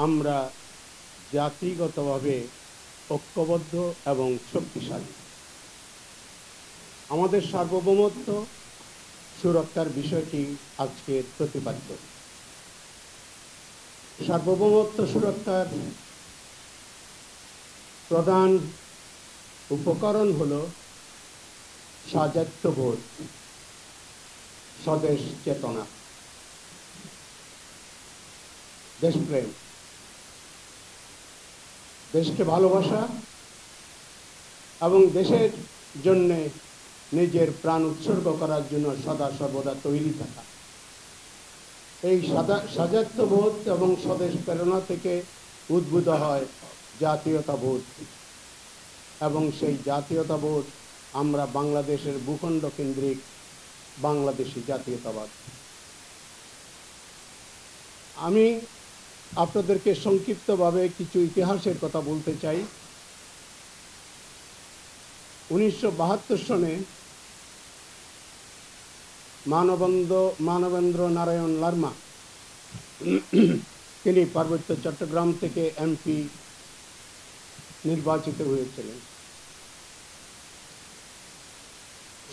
আমরা জাতিগতভাবে ঐক্যবদ্ধ এবং শক্তিশালী। আমাদের সার্বভৌমত্ব সুরক্ষার বিষয়টি আজকের প্রতিপাদ্য। সার্বভৌমত্ব সুরক্ষার প্রধান উপকরণ হল স্বায়ত্তবোধ, স্বদেশ চেতনা, দেশপ্রেম, দেশকে ভালোবাসা এবং দেশের জন্য নিজের প্রাণ উৎসর্গ করার জন্য সদা সর্বদা তৈরি থাকা। এই স্বায়ত্তবোধ এবং স্বদেশ প্রেরণা থেকে উদ্ভূত হয় জাতীয়তাবোধ, এবং সেই জাতীয়তাবোধ আমরা বাংলাদেশের ভূখণ্ড কেন্দ্রিক বাংলাদেশি জাতীয়তাবাদ। আমি আপনাদেরকে সংক্ষিপ্তভাবে কিছু ইতিহাসের কথা বলতে চাই। 1972 সনে মানবেন্দ্র নারায়ণ লারমা তিনি পার্বত্য চট্টগ্রাম থেকে এমপি নির্বাচিত হয়েছিলেন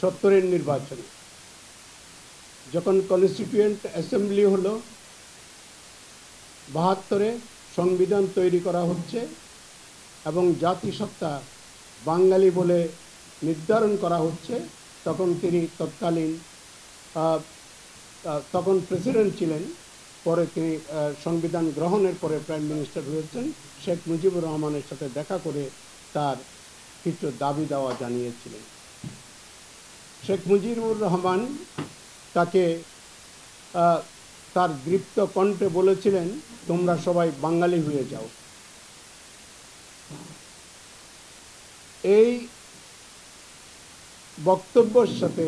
70-এর নির্বাচনে। যখন কনস্টিটিউয়েন্ট অ্যাসেম্বলি হলো, 72-এ সংবিধান তৈরি করা হচ্ছে এবং জাতিসত্তা বাঙালি বলে নির্ধারণ করা হচ্ছে, তখন তিনি তখন প্রেসিডেন্ট ছিলেন। পরে তিনি সংবিধান গ্রহণের পরে প্রাইম মিনিস্টার হয়েছেন। শেখ মুজিবুর রহমানের সাথে দেখা করে তার কিছু দাবি দাওয়া জানিয়েছিলেন। শেখ মুজিবুর রহমান তাকে তার দৃপ্ত কণ্ঠে বলেছিলেন, তোমরা সবাই বাঙালি হয়ে যাও। এই বক্তব্যের সাথে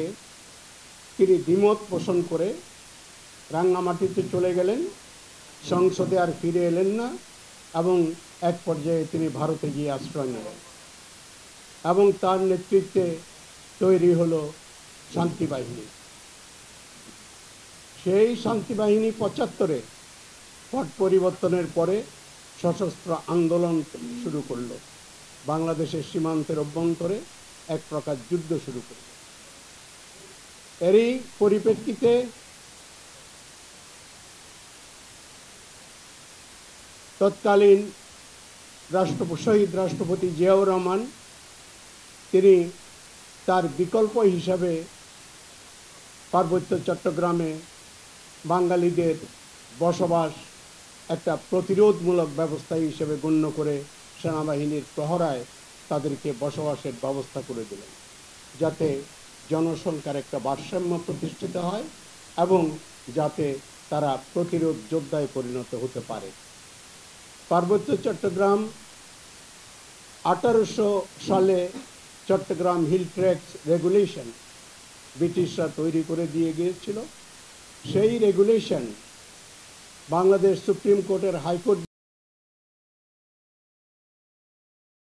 তিনি দ্বিমত পোষণ করে রাঙ্গামাটিতে চলে গেলেন, সংসদে আর ফিরে এলেন না, এবং এক পর্যায়ে তিনি ভারতে গিয়ে আশ্রয় নিলেন এবং তার নেতৃত্বে তৈরি হলো শান্তিবাহিনী। সেই শান্তিবাহিনী 75-এ পট পরিবর্তনের পরে সশস্ত্র আন্দোলন শুরু করলো, বাংলাদেশের সীমান্তের অভ্যন্তরে এক প্রকার যুদ্ধ শুরু করল। এরই পরিপ্রেক্ষিতে তৎকালীন শহীদ রাষ্ট্রপতি জিয়াউর রহমান তিনি তার বিকল্প হিসাবে পার্বত্য চট্টগ্রামে বাঙালিদের বসবাস একটা প্রতিরোধমূলক ব্যবস্থা হিসেবে গণ্য করে সেনাবাহিনীর প্রহরায় তাদেরকে বসবাসের ব্যবস্থা করে দিলেন, যাতে জনসংখ্যার একটা ভারসাম্য প্রতিষ্ঠিত হয় এবং যাতে তারা প্রতিরোধ যোদ্ধায় পরিণত হতে পারে। পার্বত্য চট্টগ্রাম 1800 সালে চট্টগ্রাম হিল ট্র্যাক্টস রেগুলেশন ব্রিটিশরা তৈরি করে দিয়ে গিয়েছিল। সেই রেগুলেশন বাংলাদেশ সুপ্রিম কোর্টের হাইকোর্ট